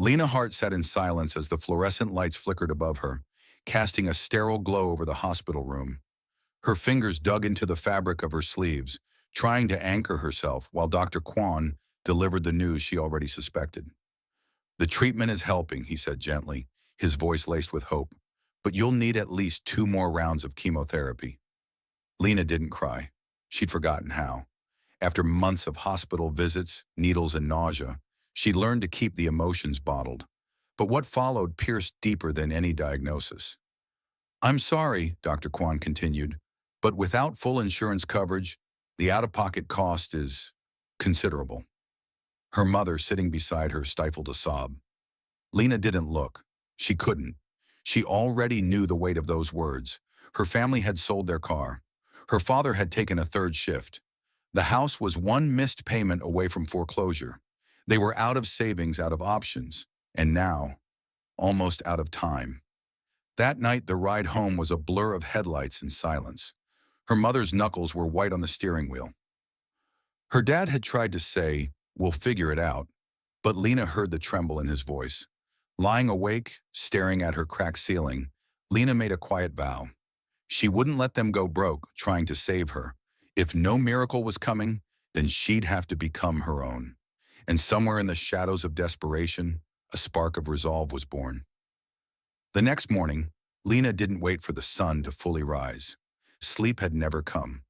Lena Hart sat in silence as the fluorescent lights flickered above her, casting a sterile glow over the hospital room. Her fingers dug into the fabric of her sleeves, trying to anchor herself while Dr. Kwan delivered the news she already suspected. "The treatment is helping," he said gently, his voice laced with hope. "But you'll need at least 2 more rounds of chemotherapy." Lena didn't cry. She'd forgotten how. After months of hospital visits, needles, and nausea, she'd learned to keep the emotions bottled. But what followed pierced deeper than any diagnosis. "I'm sorry," Dr. Kwan continued, "but without full insurance coverage, the out-of-pocket cost is considerable." Her mother, sitting beside her, stifled a sob. Lena didn't look. She couldn't. She already knew the weight of those words. Her family had sold their car. Her father had taken a third shift. The house was one missed payment away from foreclosure. They were out of savings, out of options, and now, almost out of time. That night, the ride home was a blur of headlights and silence. Her mother's knuckles were white on the steering wheel. Her dad had tried to say, "We'll figure it out," but Lena heard the tremble in his voice. Lying awake, staring at her cracked ceiling, Lena made a quiet vow. She wouldn't let them go broke trying to save her. If no miracle was coming, then she'd have to become her own. And somewhere in the shadows of desperation, a spark of resolve was born. The next morning, Lena didn't wait for the sun to fully rise. Sleep had never come.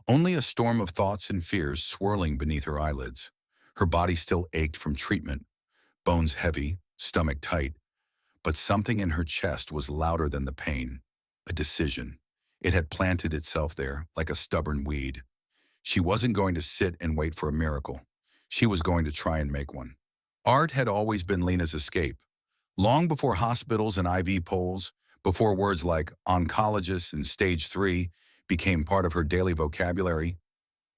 Only a storm of thoughts and fears swirling beneath her eyelids. Her body still ached from treatment, bones heavy, stomach tight, but something in her chest was louder than the pain. A decision. It had planted itself there like a stubborn weed. She wasn't going to sit and wait for a miracle. She was going to try and make one. Art had always been Lena's escape. Long before hospitals and IV poles, before words like oncologist and stage 3 became part of her daily vocabulary,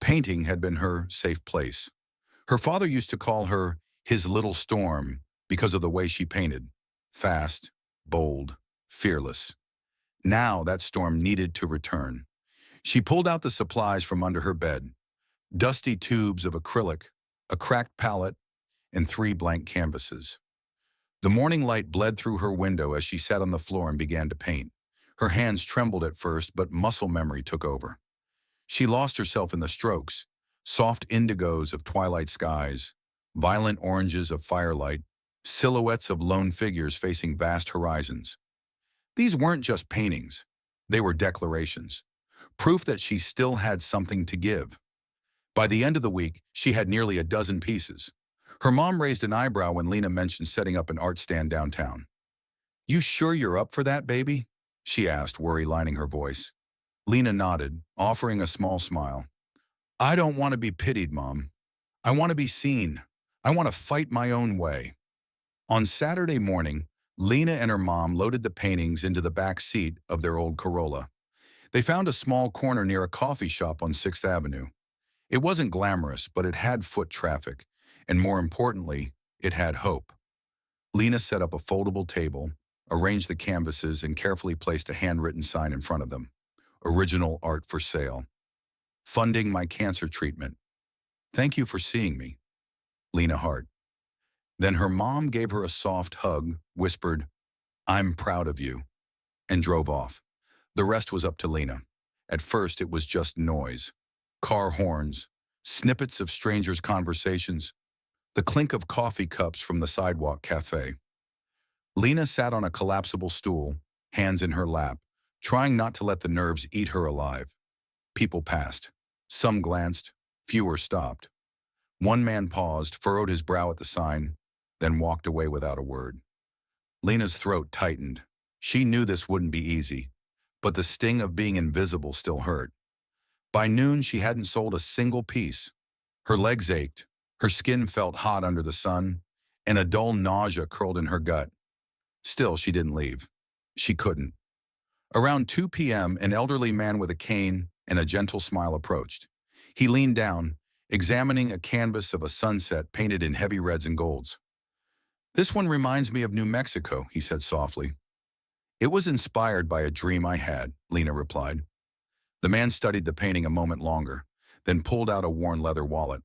painting had been her safe place. Her father used to call her his little storm because of the way she painted. Fast, bold, fearless. Now that storm needed to return. She pulled out the supplies from under her bed. Dusty tubes of acrylic, a cracked palette, and 3 blank canvases. The morning light bled through her window as she sat on the floor and began to paint. Her hands trembled at first, but muscle memory took over. She lost herself in the strokes, soft indigos of twilight skies, violent oranges of firelight, silhouettes of lone figures facing vast horizons. These weren't just paintings. They were declarations, proof that she still had something to give. By the end of the week, she had nearly a dozen pieces. Her mom raised an eyebrow when Lena mentioned setting up an art stand downtown. "You sure you're up for that, baby?" she asked, worry lining her voice. Lena nodded, offering a small smile. "I don't want to be pitied, Mom. I want to be seen. I want to fight my own way." On Saturday morning, Lena and her mom loaded the paintings into the back seat of their old Corolla. They found a small corner near a coffee shop on 6th Avenue. It wasn't glamorous, but it had foot traffic, and more importantly, it had hope. Lena set up a foldable table, arranged the canvases, and carefully placed a handwritten sign in front of them. "Original art for sale. Funding my cancer treatment. Thank you for seeing me. Lena Hart." Then her mom gave her a soft hug, whispered, "I'm proud of you," and drove off. The rest was up to Lena. At first, it was just noise. Car horns, snippets of strangers' conversations, the clink of coffee cups from the sidewalk cafe. Lena sat on a collapsible stool, hands in her lap, trying not to let the nerves eat her alive. People passed. Some glanced, fewer stopped. One man paused, furrowed his brow at the sign, then walked away without a word. Lena's throat tightened. She knew this wouldn't be easy, but the sting of being invisible still hurt. By noon, she hadn't sold a single piece. Her legs ached, her skin felt hot under the sun, and a dull nausea curled in her gut. Still, she didn't leave. She couldn't. Around 2 p.m., an elderly man with a cane and a gentle smile approached. He leaned down, examining a canvas of a sunset painted in heavy reds and golds. "This one reminds me of New Mexico," he said softly. "It was inspired by a dream I had," Lena replied. The man studied the painting a moment longer, then pulled out a worn leather wallet.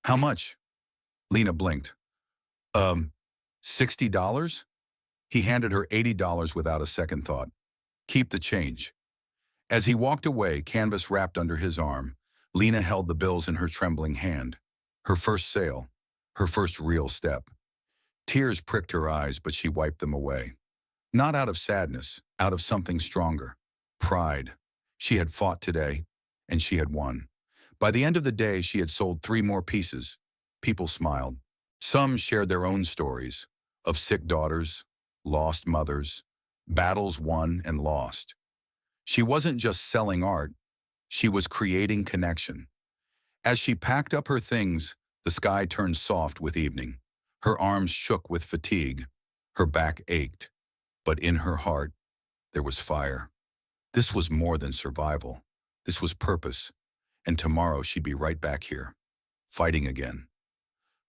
"How much?" Lena blinked. $60? He handed her $80 without a second thought. Keep the change. As he walked away, canvas wrapped under his arm, Lena held the bills in her trembling hand. Her first sale. Her first real step. Tears pricked her eyes, but she wiped them away. Not out of sadness, out of something stronger. Pride. She had fought today, and she had won. By the end of the day, she had sold 3 more pieces. People smiled. Some shared their own stories of sick daughters, lost mothers, battles won and lost. She wasn't just selling art, she was creating connection. As she packed up her things, the sky turned soft with evening. Her arms shook with fatigue. Her back ached. But in her heart, there was fire. This was more than survival. This was purpose. And tomorrow she'd be right back here, fighting again.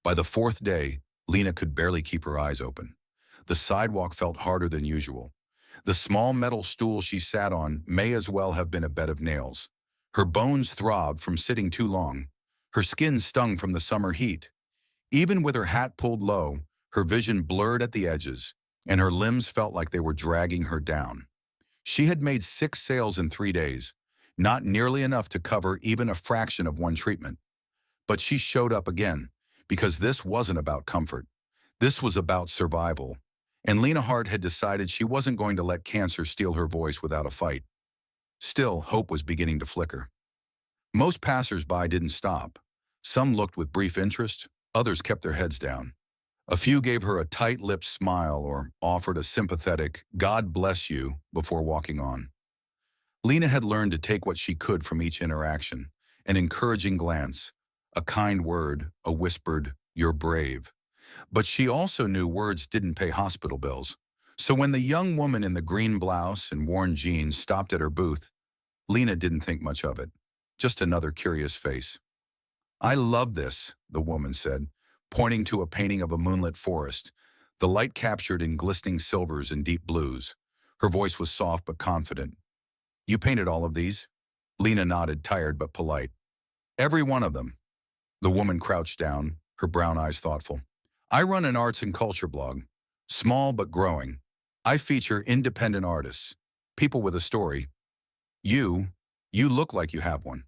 By the 4th day, Lena could barely keep her eyes open. The sidewalk felt harder than usual. The small metal stool she sat on may as well have been a bed of nails. Her bones throbbed from sitting too long. Her skin stung from the summer heat. Even with her hat pulled low, her vision blurred at the edges, and her limbs felt like they were dragging her down. She had made 6 sales in 3 days, not nearly enough to cover even a fraction of one treatment. But she showed up again, because this wasn't about comfort. This was about survival. And Lena Hart had decided she wasn't going to let cancer steal her voice without a fight. Still, hope was beginning to flicker. Most passers-by didn't stop. Some looked with brief interest, others kept their heads down. A few gave her a tight-lipped smile or offered a sympathetic, "God bless you," before walking on. Lena had learned to take what she could from each interaction, an encouraging glance, a kind word, a whispered, "You're brave." But she also knew words didn't pay hospital bills. So when the young woman in the green blouse and worn jeans stopped at her booth, Lena didn't think much of it. Just another curious face. "I love this," the woman said, pointing to a painting of a moonlit forest, the light captured in glistening silvers and deep blues. Her voice was soft but confident. "You painted all of these?" Lena nodded, tired but polite. "Every one of them." The woman crouched down, her brown eyes thoughtful. "I run an arts and culture blog, small but growing. I feature independent artists, people with a story. You look like you have one."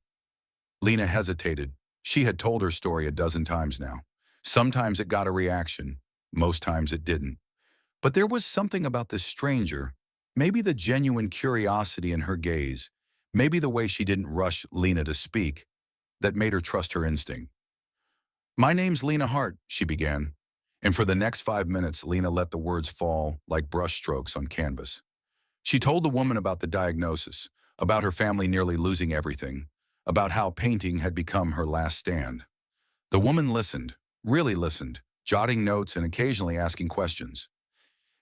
Lena hesitated. She had told her story a dozen times now. Sometimes it got a reaction, most times it didn't. But there was something about this stranger, maybe the genuine curiosity in her gaze, maybe the way she didn't rush Lena to speak, that made her trust her instinct. "My name's Lena Hart," she began. And for the next 5 minutes, Lena let the words fall like brushstrokes on canvas. She told the woman about the diagnosis, about her family nearly losing everything, about how painting had become her last stand. The woman listened, really listened, jotting notes and occasionally asking questions.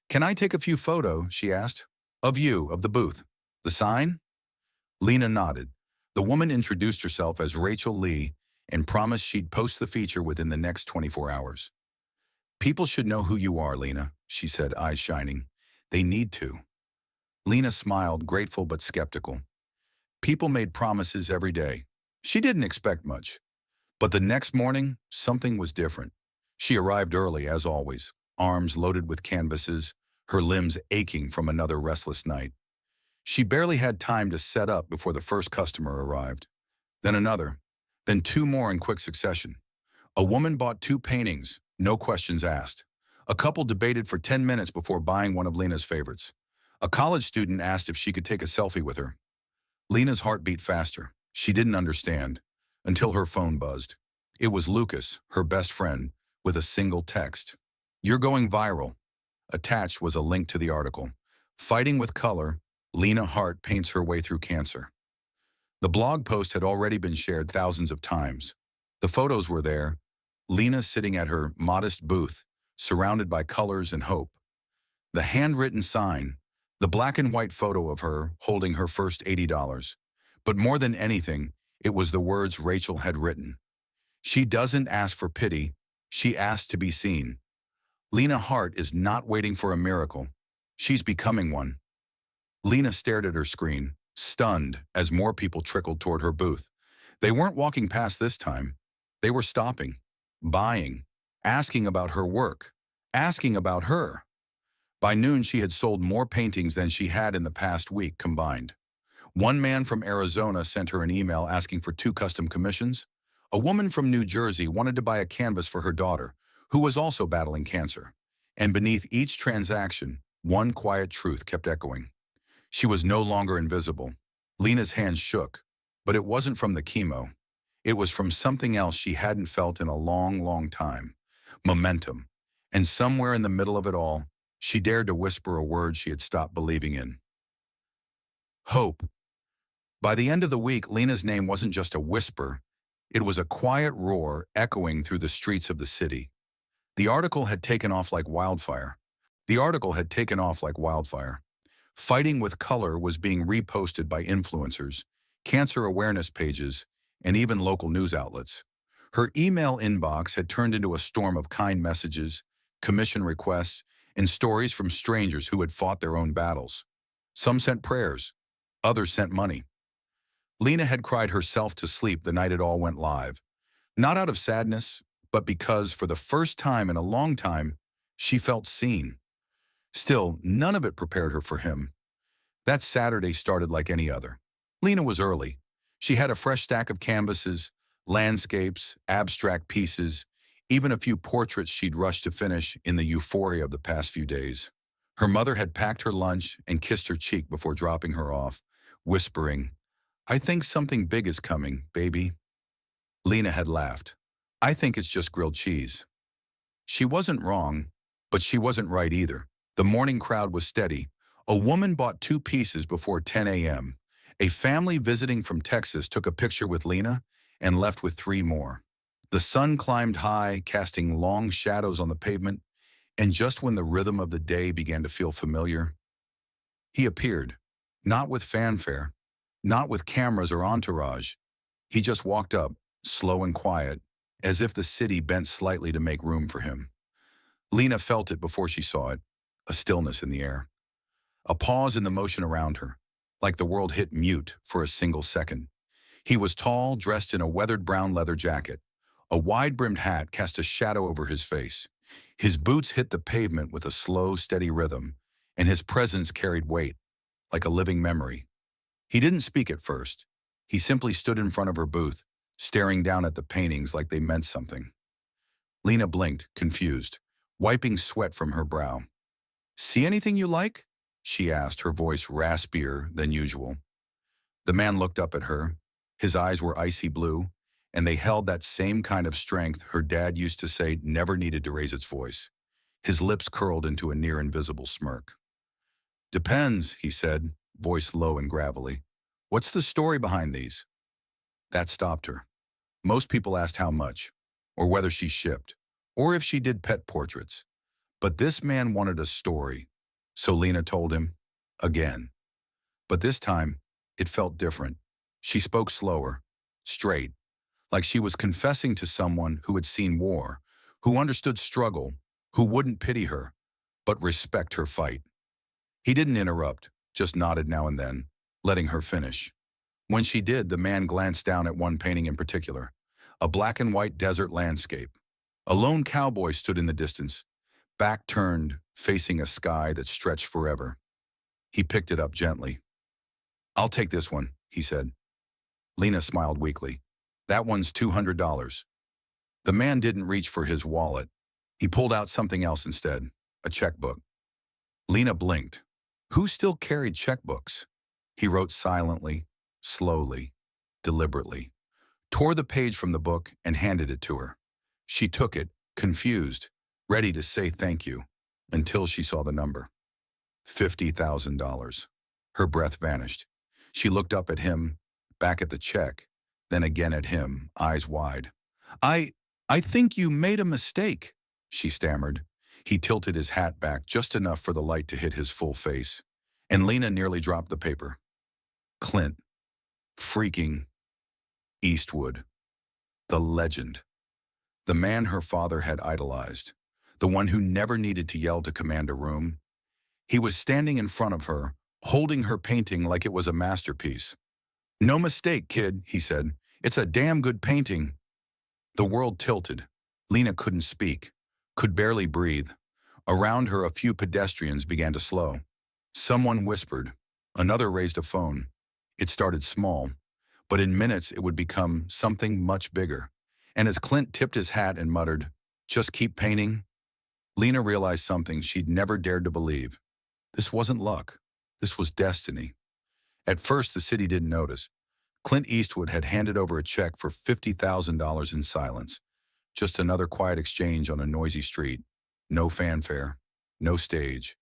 "Can I take a few photos?" she asked. "Of you, of the booth. The sign?" Lena nodded. The woman introduced herself as Rachel Lee and promised she'd post the feature within the next 24 hours. "People should know who you are, Lena," she said, eyes shining. "They need to." Lena smiled, grateful but skeptical. People made promises every day. She didn't expect much. But the next morning, something was different. She arrived early, as always, arms loaded with canvases, her limbs aching from another restless night. She barely had time to set up before the first customer arrived. Then another, then 2 more in quick succession. A woman bought 2 paintings, no questions asked. A couple debated for 10 minutes before buying one of Lena's favorites. A college student asked if she could take a selfie with her. Lena's heart beat faster. She didn't understand, until her phone buzzed. It was Lucas, her best friend, with a single text. "You're going viral." Attached was a link to the article. "Fighting with Color, Lena Hart paints her way through cancer." The blog post had already been shared thousands of times. The photos were there, Lena sitting at her modest booth, surrounded by colors and hope. The handwritten sign, the black and white photo of her holding her first $80. But more than anything, it was the words Rachel had written. "She doesn't ask for pity, she asks to be seen." Lena Hart is not waiting for a miracle. She's becoming one. Lena stared at her screen, stunned as more people trickled toward her booth. They weren't walking past this time. They were stopping, buying, asking about her work, asking about her. By noon, she had sold more paintings than she had in the past week combined. One man from Arizona sent her an email asking for 2 custom commissions. A woman from New Jersey wanted to buy a canvas for her daughter, who was also battling cancer. And beneath each transaction, one quiet truth kept echoing. She was no longer invisible. Lena's hands shook, but it wasn't from the chemo. It was from something else she hadn't felt in a long, long time. Momentum. And somewhere in the middle of it all, she dared to whisper a word she had stopped believing in. Hope. By the end of the week, Lena's name wasn't just a whisper. It was a quiet roar echoing through the streets of the city. The article had taken off like wildfire. The article had taken off like wildfire. Fighting with Color was being reposted by influencers, cancer awareness pages, and even local news outlets. Her email inbox had turned into a storm of kind messages, commission requests, and stories from strangers who had fought their own battles. Some sent prayers, others sent money. Lena had cried herself to sleep the night it all went live, not out of sadness, but because, for the first time in a long time, she felt seen. Still, none of it prepared her for him. That Saturday started like any other. Lena was early. She had a fresh stack of canvases, landscapes, abstract pieces, even a few portraits she'd rushed to finish in the euphoria of the past few days. Her mother had packed her lunch and kissed her cheek before dropping her off, whispering, "I think something big is coming, baby." Lena had laughed. "I think it's just grilled cheese." She wasn't wrong, but she wasn't right either. The morning crowd was steady. A woman bought 2 pieces before 10 a.m. A family visiting from Texas took a picture with Lena and left with 3 more. The sun climbed high, casting long shadows on the pavement, and just when the rhythm of the day began to feel familiar, he appeared, not with fanfare, not with cameras or entourage. He just walked up, slow and quiet, as if the city bent slightly to make room for him. Lena felt it before she saw it, a stillness in the air. A pause in the motion around her, like the world hit mute for a single second. He was tall, dressed in a weathered brown leather jacket. A wide-brimmed hat cast a shadow over his face. His boots hit the pavement with a slow, steady rhythm, and his presence carried weight, like a living memory. He didn't speak at first. He simply stood in front of her booth, staring down at the paintings like they meant something. Lena blinked, confused, wiping sweat from her brow. "See anything you like?" she asked, her voice raspier than usual. The man looked up at her. His eyes were icy blue, and they held that same kind of strength her dad used to say never needed to raise its voice. His lips curled into a near-invisible smirk. "Depends," he said, voice low and gravelly. "What's the story behind these?" That stopped her. Most people asked how much, or whether she shipped, or if she did pet portraits. But this man wanted a story, so Lena told him, again. But this time, it felt different. She spoke slower, straight, like she was confessing to someone who had seen war, who understood struggle, who wouldn't pity her, but respect her fight. He didn't interrupt, just nodded now and then, letting her finish. When she did, the man glanced down at one painting in particular, a black and white desert landscape. A lone cowboy stood in the distance, back turned, facing a sky that stretched forever. He picked it up gently. "I'll take this one," he said. Lena smiled weakly. "That one's $200. The man didn't reach for his wallet. He pulled out something else instead, a checkbook. Lena blinked. Who still carried checkbooks? He wrote silently, slowly, deliberately, tore the page from the book and handed it to her. She took it, confused, ready to say thank you, until she saw the number. $50,000. Her breath vanished. She looked up at him, back at the check, then again at him, eyes wide. I think you made a mistake," she stammered. He tilted his hat back just enough for the light to hit his full face, and Lena nearly dropped the paper. Clint. Freaking Eastwood. The legend. The man her father had idolized. The one who never needed to yell to command a room. He was standing in front of her, holding her painting like it was a masterpiece. "No mistake, kid," he said. "It's a damn good painting." The world tilted. Lena couldn't speak, could barely breathe. Around her, a few pedestrians began to slow. Someone whispered. Another raised a phone. It started small, but in minutes it would become something much bigger. And as Clint tipped his hat and muttered, "Just keep painting," Lena realized something she'd never dared to believe. This wasn't luck. This was destiny. At first, the city didn't notice. Clint Eastwood had handed over a check for $50,000 in silence. Just another quiet exchange on a noisy street. No fanfare. No stage.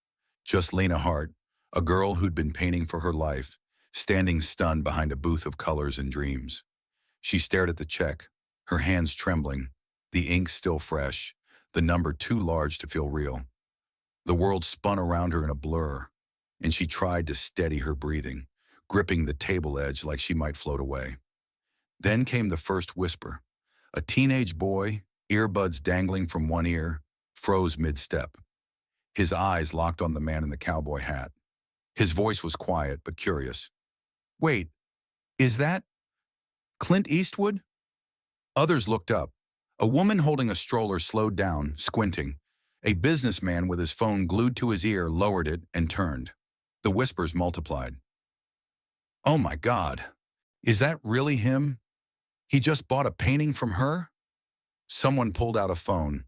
Just Lena Hart, a girl who'd been painting for her life, standing stunned behind a booth of colors and dreams. She stared at the check, her hands trembling, the ink still fresh, the number too large to feel real. The world spun around her in a blur, and she tried to steady her breathing, gripping the table edge like she might float away. Then came the first whisper. A teenage boy, earbuds dangling from one ear, froze mid-step. His eyes locked on the man in the cowboy hat. His voice was quiet but curious. "Wait, is that Clint Eastwood?" Others looked up. A woman holding a stroller slowed down, squinting. A businessman with his phone glued to his ear lowered it and turned. The whispers multiplied. "Oh my God, is that really him? He just bought a painting from her?" Someone pulled out a phone.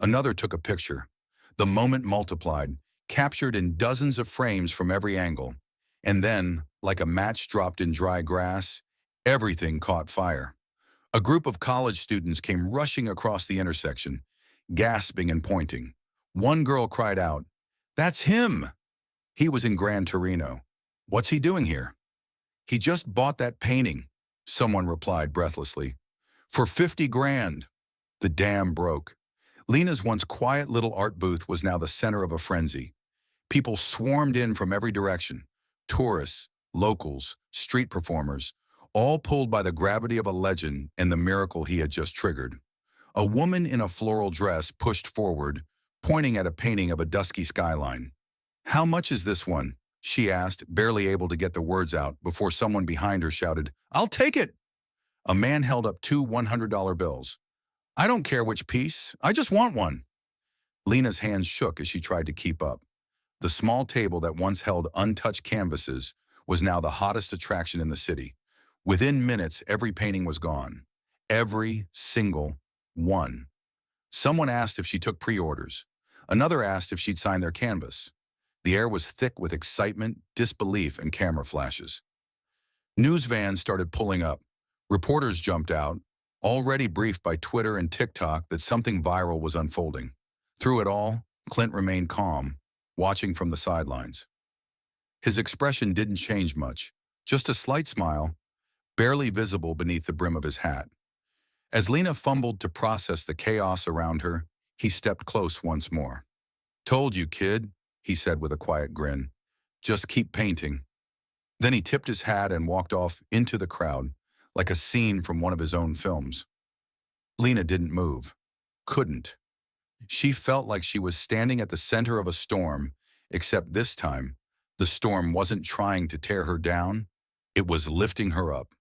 Another took a picture. The moment multiplied, captured in dozens of frames from every angle. And then, like a match dropped in dry grass, everything caught fire. A group of college students came rushing across the intersection, gasping and pointing. One girl cried out, "That's him!" He was in Gran Torino. "What's he doing here?" "He just bought that painting," someone replied breathlessly. "For 50 grand. The dam broke. Lena's once quiet little art booth was now the center of a frenzy. People swarmed in from every direction. Tourists, locals, street performers, all pulled by the gravity of a legend and the miracle he had just triggered. A woman in a floral dress pushed forward, pointing at a painting of a dusky skyline. "How much is this one?" she asked, barely able to get the words out before someone behind her shouted, "I'll take it!" A man held up two $100 bills. "I don't care which piece, I just want one." Lena's hands shook as she tried to keep up. The small table that once held untouched canvases was now the hottest attraction in the city. Within minutes, every painting was gone. Every single one. Someone asked if she took pre-orders. Another asked if she'd sign their canvas. The air was thick with excitement, disbelief, and camera flashes. News vans started pulling up. Reporters jumped out, already briefed by Twitter and TikTok that something viral was unfolding. Through it all, Clint remained calm, watching from the sidelines. His expression didn't change much, just a slight smile, barely visible beneath the brim of his hat. As Lena fumbled to process the chaos around her, he stepped close once more. "Told you, kid," he said with a quiet grin. "Just keep painting." Then he tipped his hat and walked off into the crowd, like a scene from one of his own films. Lena didn't move. Couldn't. She felt like she was standing at the center of a storm, except this time, the storm wasn't trying to tear her down, it was lifting her up.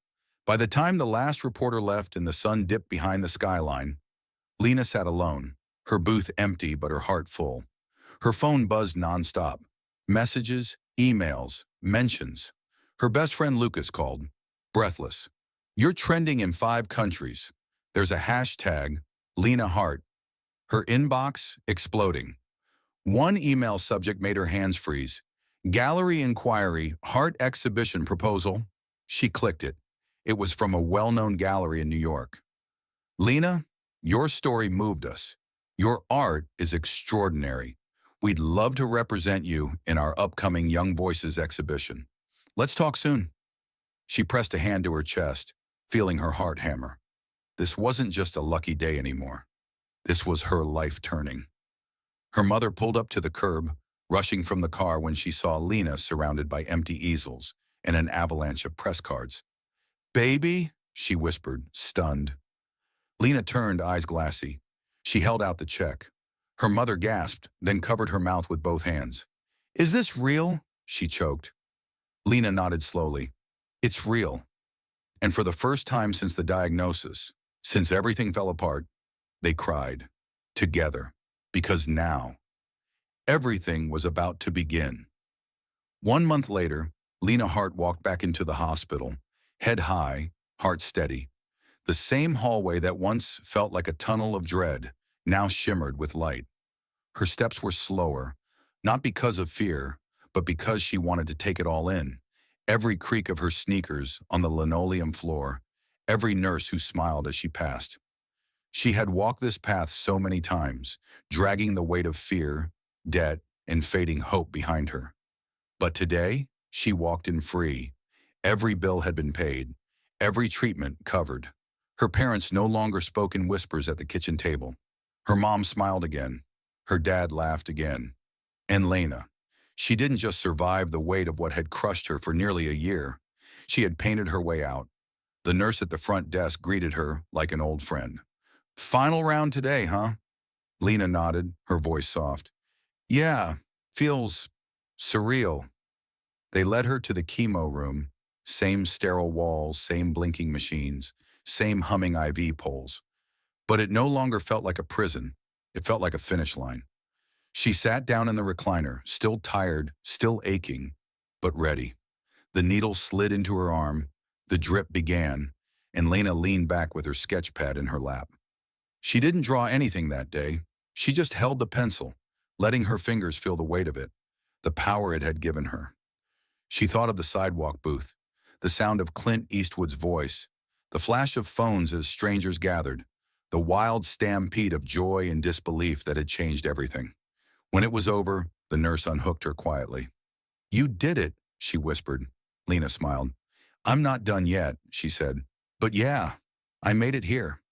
By the time the last reporter left and the sun dipped behind the skyline, Lena sat alone, her booth empty but her heart full. Her phone buzzed nonstop. Messages, emails, mentions. Her best friend Lucas called, breathless. "You're trending in 5 countries. There's a hashtag, Lena Hart." Her inbox exploding. One email subject made her hands freeze. "Gallery inquiry, Hart exhibition proposal." She clicked it. It was from a well-known gallery in New York. "Lena, your story moved us. Your art is extraordinary. We'd love to represent you in our upcoming Young Voices exhibition. Let's talk soon." She pressed a hand to her chest, feeling her heart hammer. This wasn't just a lucky day anymore. This was her life turning. Her mother pulled up to the curb, rushing from the car when she saw Lena surrounded by empty easels and an avalanche of press cards. "Baby," she whispered, stunned. Lena turned, eyes glassy. She held out the check. Her mother gasped, then covered her mouth with both hands. "Is this real?" she choked. Lena nodded slowly. "It's real." And for the first time since the diagnosis, since everything fell apart, they cried. Together. Because now, Everything was about to begin. 1 month later, Lena Hart walked back into the hospital, head high, heart steady. The same hallway that once felt like a tunnel of dread now shimmered with light. Her steps were slower, not because of fear, but because she wanted to take it all in. Every creak of her sneakers on the linoleum floor, every nurse who smiled as she passed. She had walked this path so many times, dragging the weight of fear, debt, and fading hope behind her. But today, she walked in free. Every bill had been paid, every treatment covered. Her parents no longer spoke in whispers at the kitchen table. Her mom smiled again. Her dad laughed again. And Lena. She didn't just survive the weight of what had crushed her for nearly a year. She had painted her way out. The nurse at the front desk greeted her like an old friend. "Final round today, huh?" Lena nodded, her voice soft. "Yeah, feels surreal." They led her to the chemo room. Same sterile walls, same blinking machines, same humming IV poles. But it no longer felt like a prison. It felt like a finish line. She sat down in the recliner, still tired, still aching, but ready. The needle slid into her arm, the drip began, and Lena leaned back with her sketch pad in her lap. She didn't draw anything that day. She just held the pencil, letting her fingers feel the weight of it, the power it had given her. She thought of the sidewalk booth, the sound of Clint Eastwood's voice, the flash of phones as strangers gathered, the wild stampede of joy and disbelief that had changed everything. When it was over, the nurse unhooked her quietly. "You did it," she whispered. Lena smiled. "I'm not done yet," she said. "But yeah, I made it here."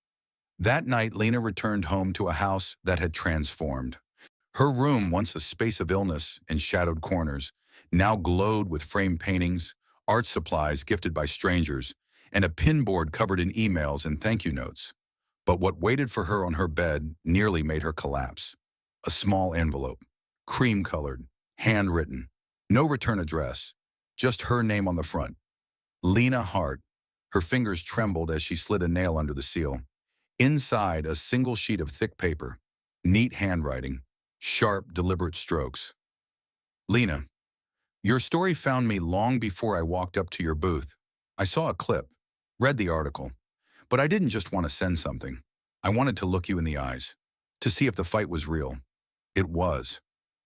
That night, Lena returned home to a house that had transformed. Her room, once a space of illness and shadowed corners, now glowed with framed paintings, art supplies gifted by strangers, and a pinboard covered in emails and thank you notes. But what waited for her on her bed nearly made her collapse. A small envelope, cream-colored, handwritten, no return address, just her name on the front. Lena Hart. Her fingers trembled as she slid a nail under the seal. Inside, a single sheet of thick paper, neat handwriting, sharp, deliberate strokes. "Lena, your story found me long before I walked up to your booth. I saw a clip, read the article, but I didn't just want to send something. I wanted to look you in the eyes, to see if the fight was real. It was.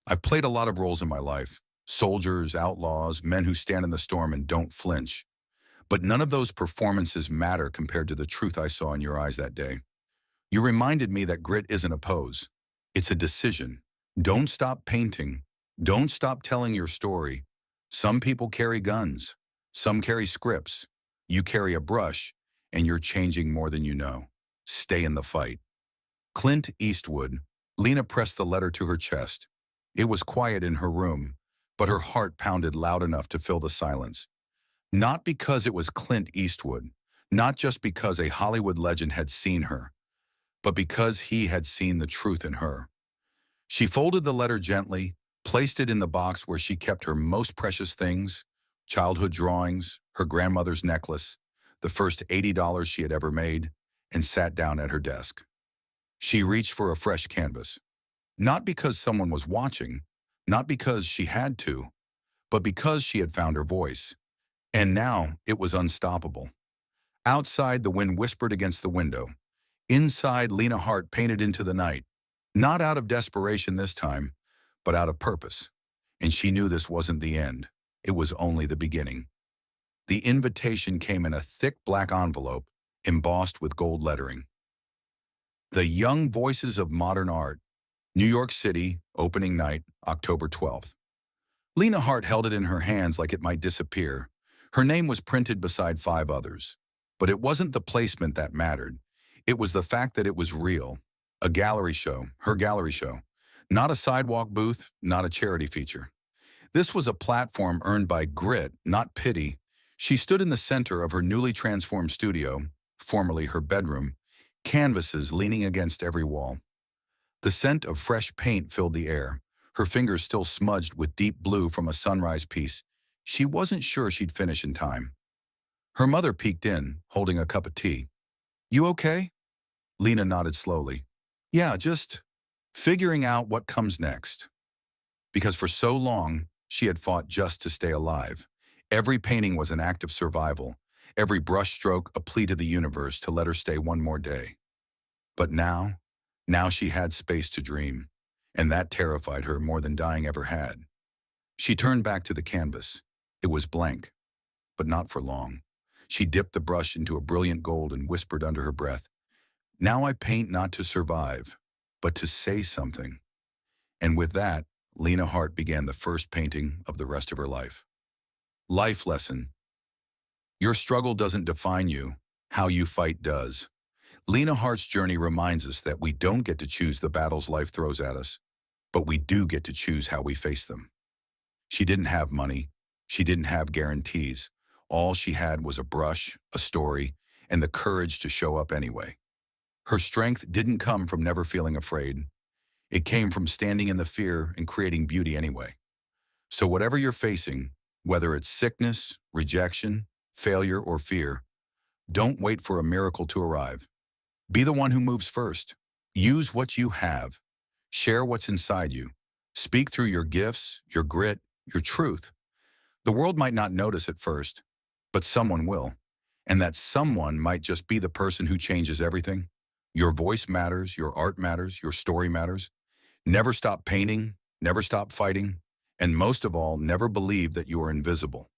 I've played a lot of roles in my life, soldiers, outlaws, men who stand in the storm and don't flinch. But none of those performances matter compared to the truth I saw in your eyes that day. You reminded me that grit isn't a pose. It's a decision. Don't stop painting. Don't stop telling your story. Some people carry guns. Some carry scripts. You carry a brush, and you're changing more than you know. Stay in the fight." Clint Eastwood. Lena pressed the letter to her chest. It was quiet in her room, but her heart pounded loud enough to fill the silence. Not because it was Clint Eastwood, not just because a Hollywood legend had seen her, but because he had seen the truth in her. She folded the letter gently, placed it in the box where she kept her most precious things, childhood drawings, her grandmother's necklace, the first $80 she had ever made, and sat down at her desk. She reached for a fresh canvas. Not because someone was watching, not because she had to, but because she had found her voice. And now it was unstoppable. Outside, the wind whispered against the window. Inside, Lena Hart painted into the night. Not out of desperation this time, but out of purpose. And she knew this wasn't the end. It was only the beginning. The invitation came in a thick black envelope, embossed with gold lettering. The Young Voices of Modern Art, New York City, opening night, October 12th. Lena Hart held it in her hands like it might disappear. Her name was printed beside 5 others. But it wasn't the placement that mattered. It was the fact that it was real. A gallery show, her gallery show. Not a sidewalk booth, not a charity feature. This was a platform earned by grit, not pity. She stood in the center of her newly transformed studio, formerly her bedroom, canvases leaning against every wall. The scent of fresh paint filled the air, her fingers still smudged with deep blue from a sunrise piece. She wasn't sure she'd finish in time. Her mother peeked in, holding a cup of tea. "You okay?" Lena nodded slowly. "Yeah, just figuring out what comes next." because for so long, she had fought just to stay alive. Every painting was an act of survival, every brushstroke a plea to the universe to let her stay one more day. But now she had space to dream, and that terrified her more than dying ever had. She turned back to the canvas. It was blank, but not for long. She dipped the brush into a brilliant gold and whispered under her breath, "Now I paint not to survive, but to say something." And with that, Lena Hart began the first painting of the rest of her life. Life lesson. Your struggle doesn't define you, how you fight does. Lena Hart's journey reminds us that we don't get to choose the battles life throws at us, but we do get to choose how we face them. She didn't have money. She didn't have guarantees. All she had was a brush, a story, and the courage to show up anyway. Her strength didn't come from never feeling afraid. It came from standing in the fear and creating beauty anyway. So whatever you're facing, whether it's sickness, rejection, failure, or fear, don't wait for a miracle to arrive. Be the one who moves first. Use what you have. Share what's inside you. Speak through your gifts, your grit, your truth. The world might not notice at first, but someone will. And that someone might just be the person who changes everything. Your voice matters, your art matters, your story matters. Never stop painting, never stop fighting, and most of all, never believe that you are invisible.